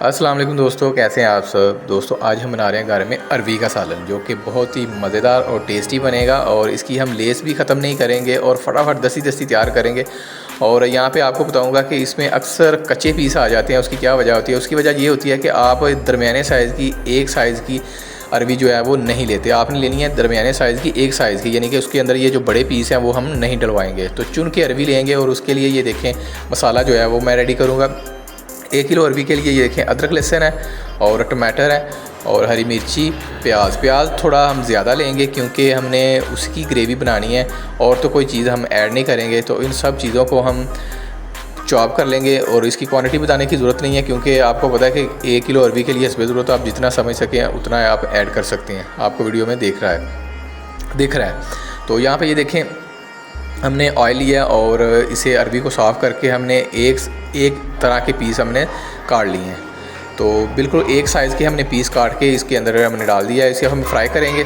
अस्सलाम वालेकुम दोस्तों, कैसे हैं आप सब। दोस्तों आज हम बना रहे हैं घर में अरवी का सालन, जो कि बहुत ही मज़ेदार और टेस्टी बनेगा। और इसकी हम लेस भी ख़त्म नहीं करेंगे और फटाफट दस्ती दस्ती तैयार करेंगे। और यहाँ पे आपको बताऊँगा कि इसमें अक्सर कच्चे पीस आ जाते हैं। उसकी क्या वजह होती है? उसकी वजह ये होती है कि आप दरमियाने साइज़ की एक साइज़ की अरवी जो है वो नहीं लेते। आपने लेनी है दरमियाने साइज़ की एक साइज़ की, यानी कि उसके अंदर ये जो बड़े पीस हैं वो हम नहीं डलवाएंगे। तो चुन के अरवी लेंगे और उसके लिए ये देखें मसाला जो है वो मैं रेडी करूँगा। 1 किलो अरवी के लिए ये देखें अदरक लहसुन है और टमाटर है और हरी मिर्ची, प्याज थोड़ा हम ज़्यादा लेंगे क्योंकि हमने उसकी ग्रेवी बनानी है और तो कोई चीज़ हम ऐड नहीं करेंगे। तो इन सब चीज़ों को हम चॉप कर लेंगे और इसकी क्वांटिटी बताने की ज़रूरत नहीं है क्योंकि आपको पता है कि 1 किलो अरवी के लिए इसमें ज़रूरत है। आप जितना समझ सकें उतना आप ऐड कर सकते हैं। आपको वीडियो में दिख रहा है। तो यहाँ पर ये देखें हमने ऑयल लिया और इसे अरवी को साफ़ करके हमने एक तरह के पीस हमने काट लिए हैं। तो बिल्कुल एक साइज़ के हमने पीस काट के इसके अंदर हमने डाल दिया है। इसे हम फ्राई करेंगे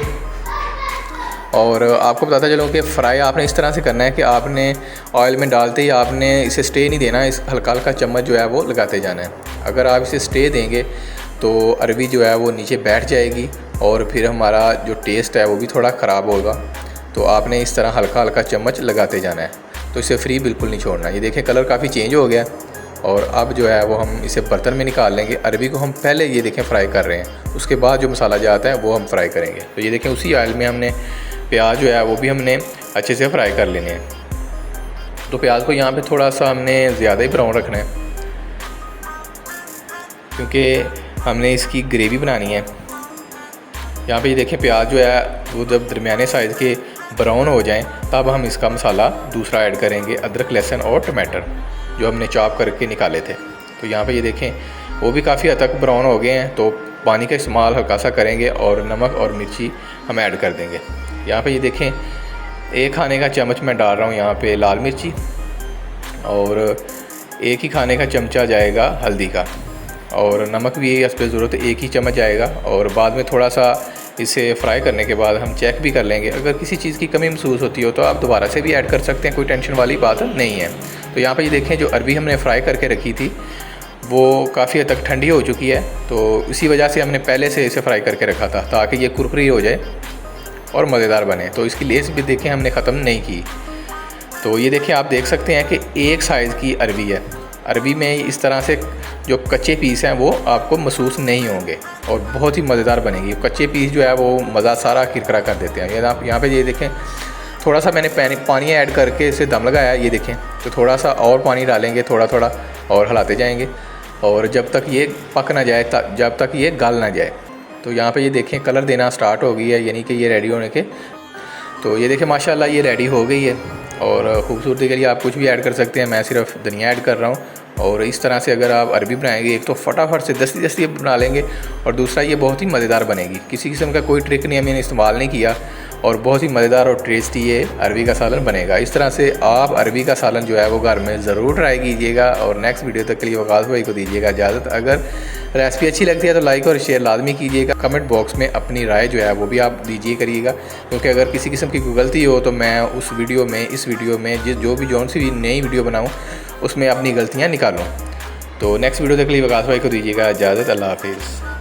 और आपको बताता चलूँ कि फ़्राई आपने इस तरह से करना है कि आपने ऑयल में डालते ही आपने इसे स्टे नहीं देना, इस हल्का हल्का चम्मच जो है वो लगाते जाना है। अगर आप इसे स्टे देंगे तो अरवी जो है वो नीचे बैठ जाएगी और फिर हमारा जो टेस्ट है वो भी थोड़ा ख़राब होगा। तो आपने इस तरह हल्का हल्का चम्मच लगाते जाना है। तो इसे फ्री बिल्कुल नहीं छोड़ना। ये देखें कलर काफ़ी चेंज हो गया और अब जो है वो हम इसे बर्तन में निकाल लेंगे। अरवी को हम पहले ये देखें फ्राई कर रहे हैं, उसके बाद जो मसाला जाता है वो हम फ्राई करेंगे। तो ये देखें उसी ऑयल में हमने प्याज जो है वो भी हमने अच्छे से फ्राई कर लेने हैं। तो प्याज को यहाँ पे थोड़ा सा हमने ज़्यादा ही ब्राउन रखना है क्योंकि हमने इसकी ग्रेवी बनानी है। यहाँ पे ये देखें प्याज जो है वो जब दरमियाने साइज़ के ब्राउन हो जाएं तब हम इसका मसाला दूसरा ऐड करेंगे, अदरक लहसुन और टमाटर जो हमने चॉप करके निकाले थे। तो यहाँ पे ये देखें वो भी काफ़ी हद तक ब्राउन हो गए हैं। तो पानी का इस्तेमाल हल्का सा करेंगे और नमक और मिर्ची हम ऐड कर देंगे। यहाँ पे ये देखें 1 खाने का चम्मच मैं डाल रहा हूँ यहाँ पे लाल मिर्ची और 1 ही खाने का चमचा जाएगा हल्दी का और नमक भी इस पर ज़रूरत है 1 ही चम्मच आएगा। और बाद में थोड़ा सा इसे फ्राई करने के बाद हम चेक भी कर लेंगे। अगर किसी चीज़ की कमी महसूस होती हो तो आप दोबारा से भी ऐड कर सकते हैं, कोई टेंशन वाली बात नहीं है। तो यहाँ पे ये देखें जो अरवी हमने फ्राई करके रखी थी वो काफ़ी हद तक ठंडी हो चुकी है। तो इसी वजह से हमने पहले से इसे फ्राई करके रखा था ताकि ये कुरकुरी हो जाए और मज़ेदार बने। तो इसकी लेस भी देखें हमने ख़त्म नहीं की। तो ये देखें आप देख सकते हैं कि एक साइज़ की अरवी है। अरवी में इस तरह से जो कच्चे पीस हैं वो आपको महसूस नहीं होंगे और बहुत ही मज़ेदार बनेगी। कच्चे पीस जो है वो मज़ा सारा किरकिरा कर देते हैं। ये आप यहाँ पे ये देखें थोड़ा सा मैंने पानी ऐड करके इसे दम लगाया। ये देखें तो थोड़ा सा और पानी डालेंगे थोड़ा थोड़ा और हिलाते जाएंगे और जब तक ये पक ना जाए, जब तक ये गल ना जाए। तो यहाँ पे ये देखें कलर देना स्टार्ट हो गई है, यानी कि ये रेडी होने के। तो ये देखें माशाल्लाह ये रेडी हो गई है और ख़ूबसूरती के लिए आप कुछ भी ऐड कर सकते हैं। मैं सिर्फ धनिया ऐड कर रहा हूँ। और इस तरह से अगर आप अरवी बनाएंगे एक तो फटाफट से दस्ती बना लेंगे और दूसरा ये बहुत ही मज़ेदार बनेगी। किसी किस्म का कोई ट्रिक नहीं हमने इस्तेमाल नहीं किया और बहुत ही मज़ेदार और टेस्टी ये अरवी का सालन बनेगा। इस तरह से आप अरवी का सालन जो है वो घर में ज़रूर ट्राई कीजिएगा। और नेक्स्ट वीडियो तक के लिए वकास भाई को दीजिएगा इजाज़त। अगर रेसिपी अच्छी लगती है तो लाइक और शेयर लाजमी कीजिएगा। कमेंट बॉक्स में अपनी राय जो है वो भी आप दीजिए करिएगा क्योंकि अगर किसी किस्म की कोई गलती हो तो मैं इस वीडियो में जौन सी भी नई वीडियो बनाऊँ उसमें अपनी गलतियाँ निकालूँ। तो नेक्स्ट वीडियो तक के लिए वकास भाई को दीजिएगा इजाज़त। अल्लाह हाफिज़।